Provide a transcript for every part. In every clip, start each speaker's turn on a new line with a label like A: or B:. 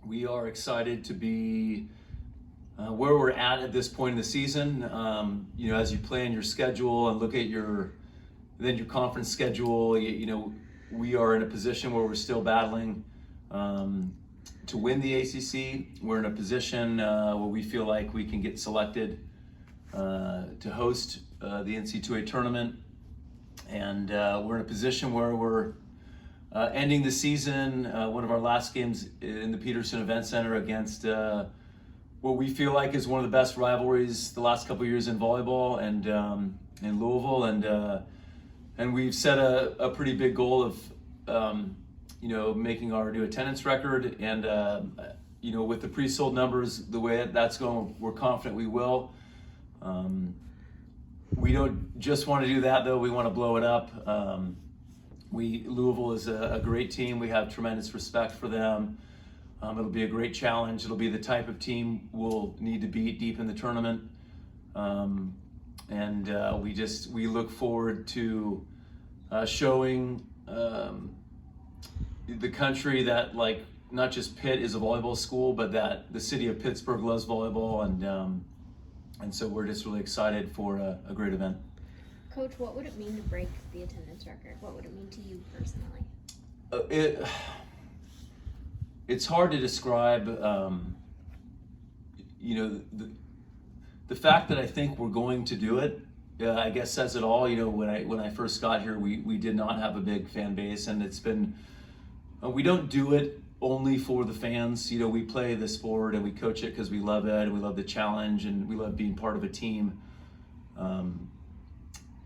A: We are excited to be where we're at this point in the season. As you plan your schedule and look at your conference schedule, we are in a position where we're still battling to win the ACC. We're in a position where we feel like we can get selected to host the NC2A tournament, and we're in a position where we're ending the season, one of our last games in the Petersen Events Center against what we feel like is one of the best rivalries the last couple of years in volleyball, and in Louisville, and we've set a pretty big goal of making our new attendance record, and with the pre-sold numbers the way that's going, we're confident we will. We don't just want to do that though, we want to blow it up. Louisville is a great team. We have tremendous respect for them. It'll be a great challenge. It'll be the type of team we'll need to beat deep in the tournament. We look forward to showing the country that, like, not just Pitt is a volleyball school, but that the city of Pittsburgh loves volleyball, and so we're just really excited for a great event.
B: Coach, what would it mean to break the attendance record? What would it mean to you personally?
A: It's hard to describe. The fact that I think we're going to do it, I guess says it all. When I first got here, we did not have a big fan base, and it's been. We don't do it only for the fans. We play the sport and we coach it because we love it and we love the challenge and we love being part of a team.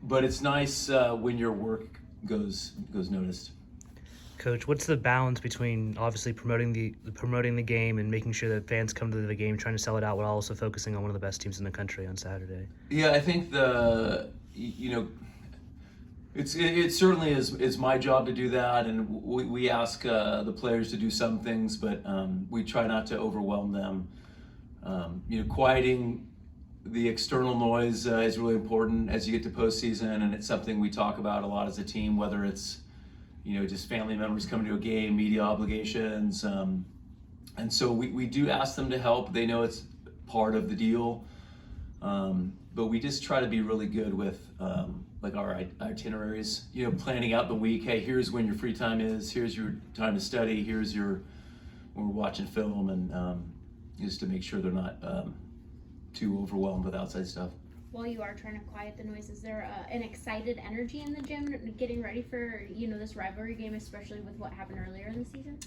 A: But it's nice when your work goes noticed.
C: Coach, what's the balance between obviously promoting the game and making sure that fans come to the game, trying to sell it out, while also focusing on one of the best teams in the country on Saturday?
A: Yeah, I think it certainly is my job to do that, and we ask the players to do some things, but we try not to overwhelm them. Quieting the external noise is really important as you get to postseason, and it's something we talk about a lot as a team, whether it's just family members coming to a game, media obligations, and so we do ask them to help. They know it's part of the deal, but we just try to be really good with like our itineraries, planning out the week. Hey, here's when your free time is, here's your time to study, here's when we're watching film, and just to make sure they're not too overwhelmed with outside stuff.
B: While you are trying to quiet the noise, is there an excited energy in the gym getting ready for this rivalry game, especially with what happened earlier in the season?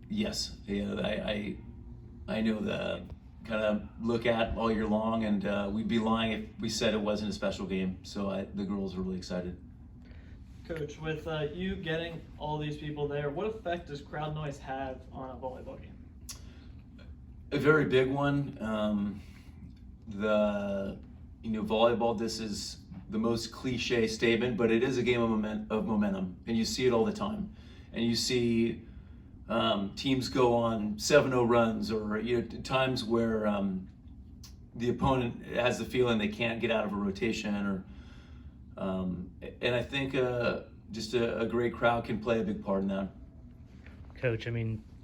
A: Yes, I know the kind of look at all year long, and we'd be lying if we said it wasn't a special game. So the girls are really excited.
D: Coach, with you getting all these people there, what effect does crowd noise have on a volleyball game?
A: A very big one. Volleyball, this is the most cliche statement, but it is a game of momentum, and you see it all the time. And you see teams go on 7-0 runs, or times where the opponent has the feeling they can't get out of a rotation, and I think just a great crowd can play a big part in that.
C: Coach,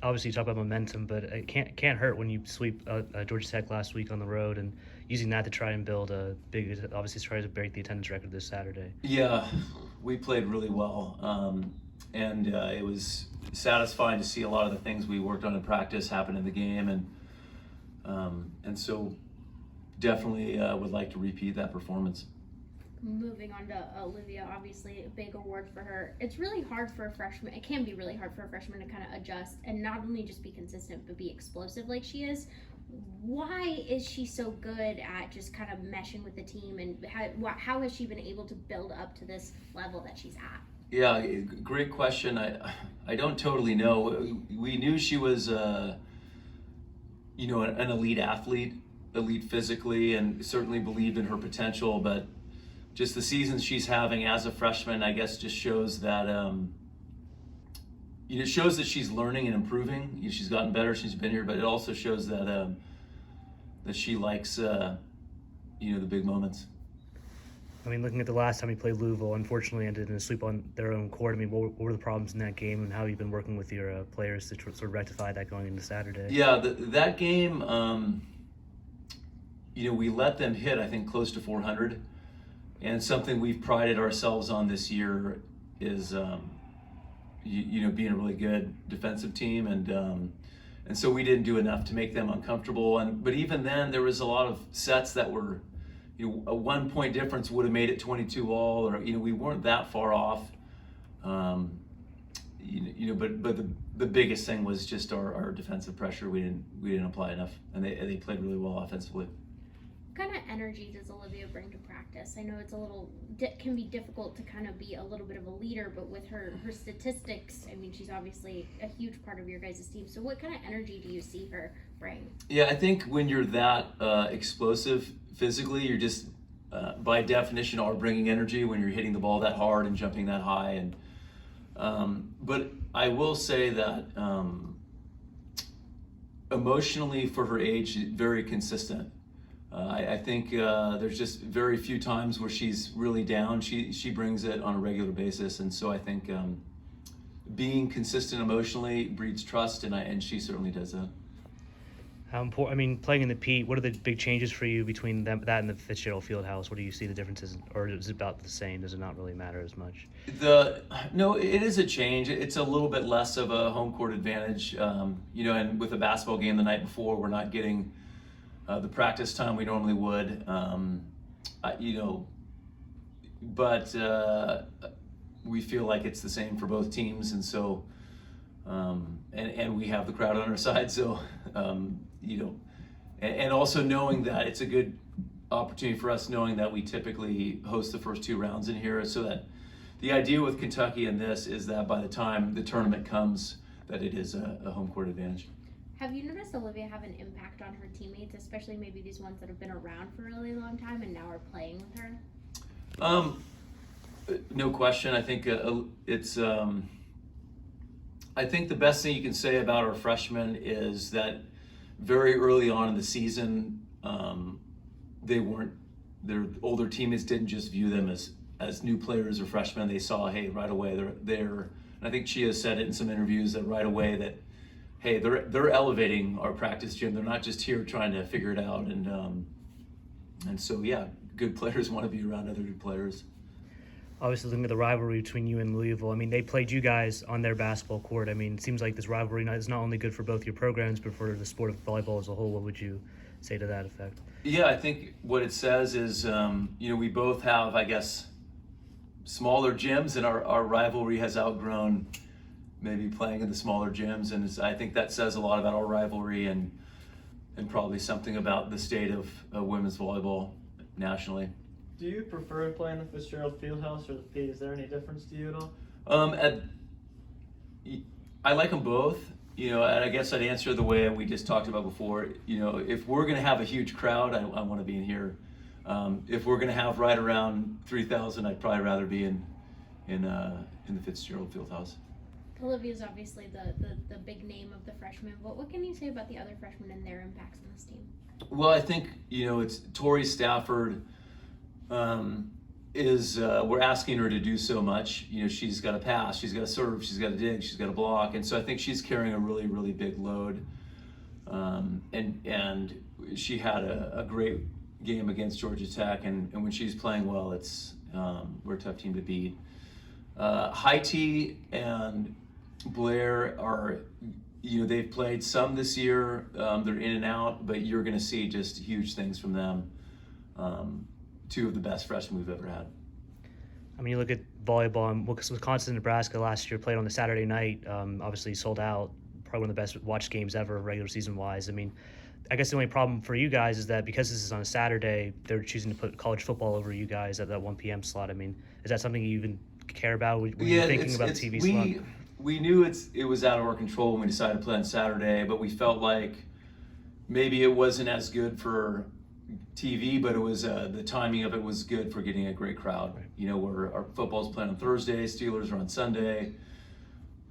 C: obviously you talk about momentum, but it can't hurt when you sweep Georgia Tech last week on the road, and using that to try and build obviously try to break the attendance record this Saturday.
A: Yeah, we played really well, and it was satisfying to see a lot of the things we worked on in practice happen in the game, and so definitely would like to repeat that performance.
B: Moving on to Olivia, obviously a big award for her. It's really hard for a freshman. It can be really hard for a freshman to kind of adjust and not only just be consistent, but be explosive like she is. Why is she so good at just kind of meshing with the team, and how has she been able to build up to this level that she's at?
A: Yeah, great question. I don't totally know. We knew she was an elite athlete, elite physically, and certainly believed in her potential, but just the seasons she's having as a freshman, I guess, just shows that it shows that she's learning and improving. She's gotten better since she's been here, but it also shows that she likes the big moments.
C: I mean, looking at the last time you played Louisville, unfortunately ended in a sweep on their own court. I mean, what were the problems in that game, and how have you been working with your players to sort of rectify that going into Saturday?
A: Yeah, that game, we let them hit, I think, close to 400. And something we've prided ourselves on this year is, being a really good defensive team. And so we didn't do enough to make them uncomfortable. But even then, there was a lot of sets that were, a 1 point difference would have made it 22 all, or, we weren't that far off. But the biggest thing was just our defensive pressure. We didn't apply enough, and they played really well offensively.
B: What kind of energy does Olivia bring to practice? I know it's can be difficult to kind of be a little bit of a leader, but with her statistics, I mean, she's obviously a huge part of your guys' team. So what kind of energy do you see her bring?
A: Yeah, I think when you're that explosive physically, you're just by definition are bringing energy when you're hitting the ball that hard and jumping that high. And but I will say that emotionally, for her age, she's very consistent. I think there's just very few times where she's really down. She brings it on a regular basis, and so I think being consistent emotionally breeds trust, and she certainly does that.
C: How important? I mean, playing in the Pete, what are the big changes for you between that and the Fitzgerald Fieldhouse? What do you see the differences, or is it about the same? Does it not really matter as much?
A: No, it is a change. It's a little bit less of a home court advantage, and with a basketball game the night before, we're not getting the practice time we normally would, but we feel like it's the same for both teams, and so and we have the crowd on our side, so and also knowing that it's a good opportunity for us, knowing that we typically host the first 2 rounds in here, so that the idea with Kentucky in this is that by the time the tournament comes, that it is a home court advantage.
B: Have you noticed Olivia have an impact on her teammates, especially maybe these ones that have been around for a really long time and now are playing with her?
A: No question. I think it's. I think the best thing you can say about our freshmen is that very early on in the season, their older teammates didn't just view them as new players or freshmen. They saw, hey, right away they're. And I think Chia said it in some interviews that right away that, hey, they're elevating our practice gym. They're not just here trying to figure it out, and so yeah, good players want to be around other good players.
C: Obviously, looking at the rivalry between you and Louisville, I mean, they played you guys on their basketball court. I mean, it seems like this rivalry is not only good for both your programs, but for the sport of volleyball as a whole. What would you say to that effect? Yeah,
A: I think what it says is, we both have, I guess, smaller gyms, and our rivalry has outgrown maybe playing in the smaller gyms, and I think that says a lot about our rivalry and probably something about the state of women's volleyball nationally.
D: Do you prefer to play in the Fitzgerald Fieldhouse or the Pete? Is there any difference to you at all?
A: I like them both, and I guess I'd answer the way we just talked about before. If we're going to have a huge crowd, I want to be in here. If we're going to have right around 3,000, I'd probably rather be in the Fitzgerald Fieldhouse.
B: Olivia's obviously the big name of the freshmen. What can you say about the other freshmen and their impacts on this team?
A: Well, I think it's Tori Stafford. We're asking her to do so much. She's got to pass, she's got to serve, she's got to dig, she's got to block, and so I think she's carrying a really, really big load. And she had a great game against Georgia Tech, and when she's playing well, we're a tough team to beat. Haiti and Blair are, they've played some this year. They're in and out, but you're going to see just huge things from them. 2 of the best freshmen we've ever had.
C: I mean, you look at volleyball, and Wisconsin, Nebraska last year played on the Saturday night. Obviously sold out, probably one of the best watched games ever, regular season wise. I mean, I guess the only problem for you guys is that because this is on a Saturday, they're choosing to put college football over you guys at that 1 p.m. slot. I mean, is that something you even care about when you're thinking about the TV slot?
A: We knew it was out of our control when we decided to play on Saturday, but we felt like maybe it wasn't as good for TV, but it was the timing of it was good for getting a great crowd. Right. Where our football's playing on Thursday, Steelers are on Sunday.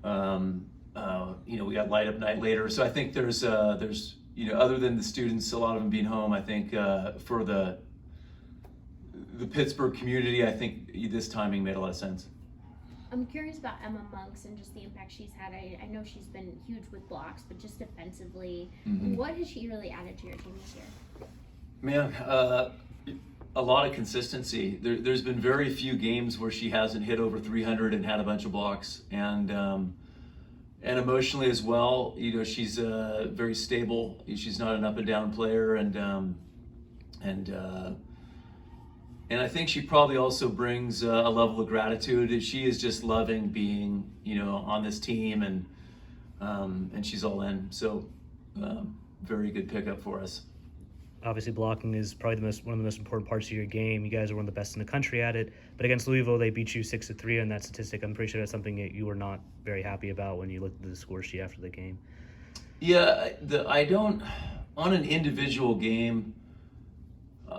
A: We got light up night later, so I think there's other than the students, a lot of them being home, I think for the Pittsburgh community, I think this timing made a lot of sense.
B: I'm curious about Emma Monks and just the impact she's had. I know she's been huge with blocks, but just defensively, what has she really added to your team this year?
A: Man, a lot of consistency. There's been very few games where she hasn't hit over 300 and had a bunch of blocks, and emotionally as well. She's very stable. She's not an up and down player, and I think she probably also brings a level of gratitude. She is just loving being, on this team, and she's all in. So, very good pickup for us.
C: Obviously, blocking is probably one of the most important parts of your game. You guys are one of the best in the country at it. But against Louisville, they beat you 6-3 on that statistic. I'm pretty sure that's something that you were not very happy about when you looked at the score sheet after the game.
A: Yeah, I don't, on an individual game,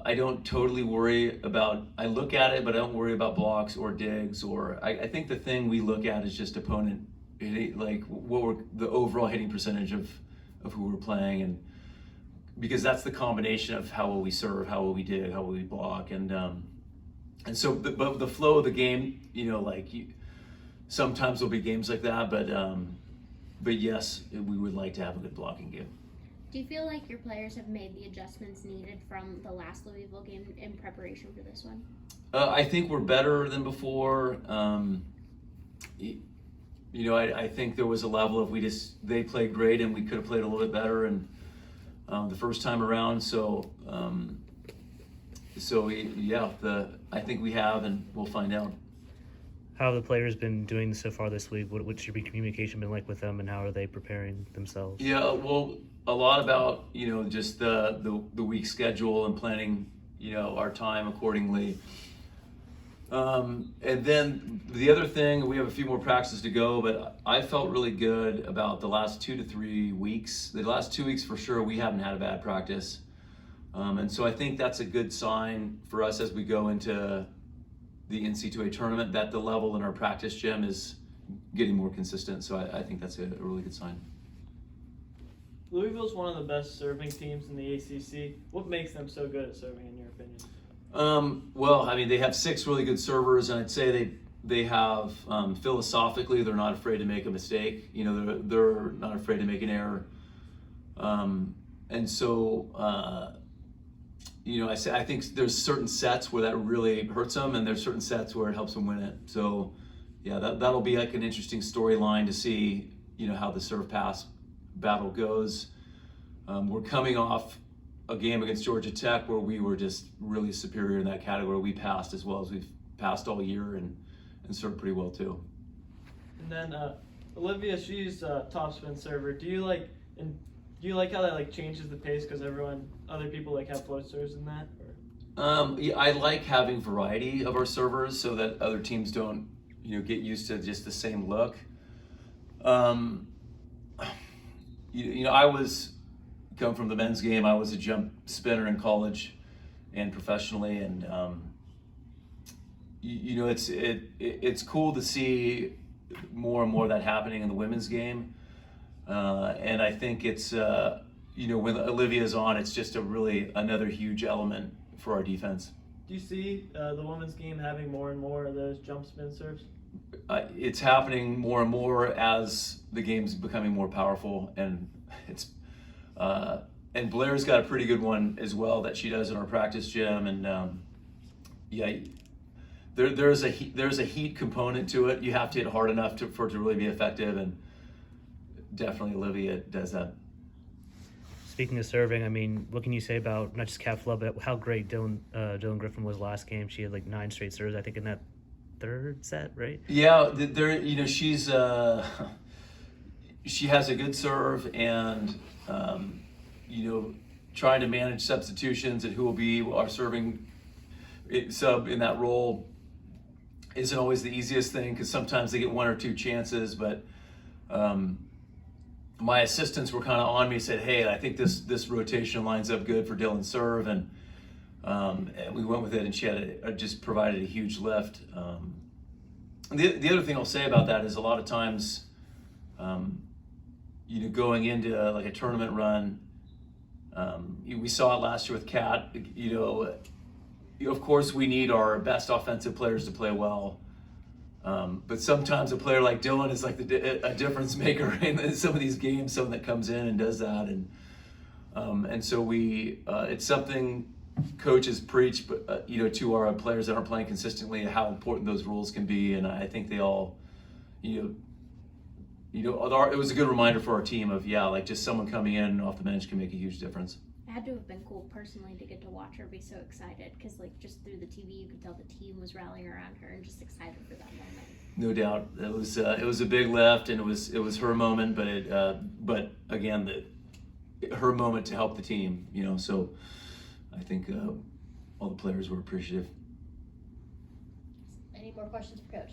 A: I don't totally worry about, I look at it, but I don't worry about blocks or digs, or I think the thing we look at is just opponent, like the overall hitting percentage of who we're playing, and because that's the combination of how well we serve, how well we dig, how well we block, and so but the flow of the game, sometimes there'll be games like that, but yes, we would like to have a good blocking game.
B: Do you feel like your players have made the adjustments needed from the last Louisville game in preparation for this one?
A: I think we're better than before. I think there was a level of they played great and we could have played a little bit better, and the first time around. I think we have, and we'll find out.
C: How have the players been doing so far this week? What's your communication been like with them, and how are they preparing themselves?
A: Yeah, well, a lot about just the week schedule and planning our time accordingly. And then the other thing, we have a few more practices to go, but I felt really good about the last 2 to 3 weeks. The last 2 weeks for sure, we haven't had a bad practice. And so I think that's a good sign for us as we go into the NC2A tournament, that the level in our practice gym is getting more consistent. So I think that's a really good sign.
D: Louisville's one of the best serving teams in the ACC. What makes them so good at serving, in your opinion?
A: Well, they have 6 really good servers, and I'd say they have philosophically, they're not afraid to make a mistake. They're not afraid to make an error. And so, I think there's certain sets where that really hurts them, and there's certain sets where it helps them win it. So, yeah, that'll be like an interesting storyline to see, how the serve pass battle goes. We're coming off a game against Georgia Tech where we were just really superior in that category. We passed as well as we've passed all year, and served pretty well too.
D: And then Olivia, she's a top spin server. Do you like how that changes the pace because other people have float serves in that? Or?
A: Yeah, I like having variety of our servers so that other teams don't get used to just the same look. I come from the men's game. I was a jump spinner in college and professionally, and it's cool to see more and more of that happening in the women's game, and I think it's when Olivia's on, it's just another huge element for our defense.
D: Do you see the women's game having more and more of those jump spin serves?
A: It's happening more and more as the game's becoming more powerful, and and Blair's got a pretty good one as well that she does in our practice gym, and there's a heat component to it. You have to hit hard enough for it to really be effective, and definitely Olivia does that.
C: Speaking of serving, what can you say about not just Cat Flood, but how great Dylan Griffin was last game? She had 9 straight serves, I think, in that third set, right?
A: Yeah, she's she has a good serve, and trying to manage substitutions and who will be our serving sub in that role isn't always the easiest thing, because sometimes they get 1 or 2 chances, but my assistants were kind of on me, said, hey, I think this rotation lines up good for Dylan's serve, and we went with it, and she had just provided a huge lift. The other thing I'll say about that is a lot of times, going into a tournament run, we saw it last year with Kat. of course, we need our best offensive players to play well. But sometimes a player like Dylan is like a difference maker in some of these games. Someone that comes in and does that, and so it's something coaches preach, but to our players that aren't playing consistently, how important those rules can be. And I think they all, it was a good reminder for our team of like just someone coming in off the bench can make a huge difference.
B: It had to have been cool personally to get to watch her be so excited, because like just through the TV you could tell the team was rallying around her and just excited for that moment.
A: No doubt, it was a big lift, and it was her moment, but again, her moment to help the team. So I think all the players were appreciative.
E: Any more questions for Coach?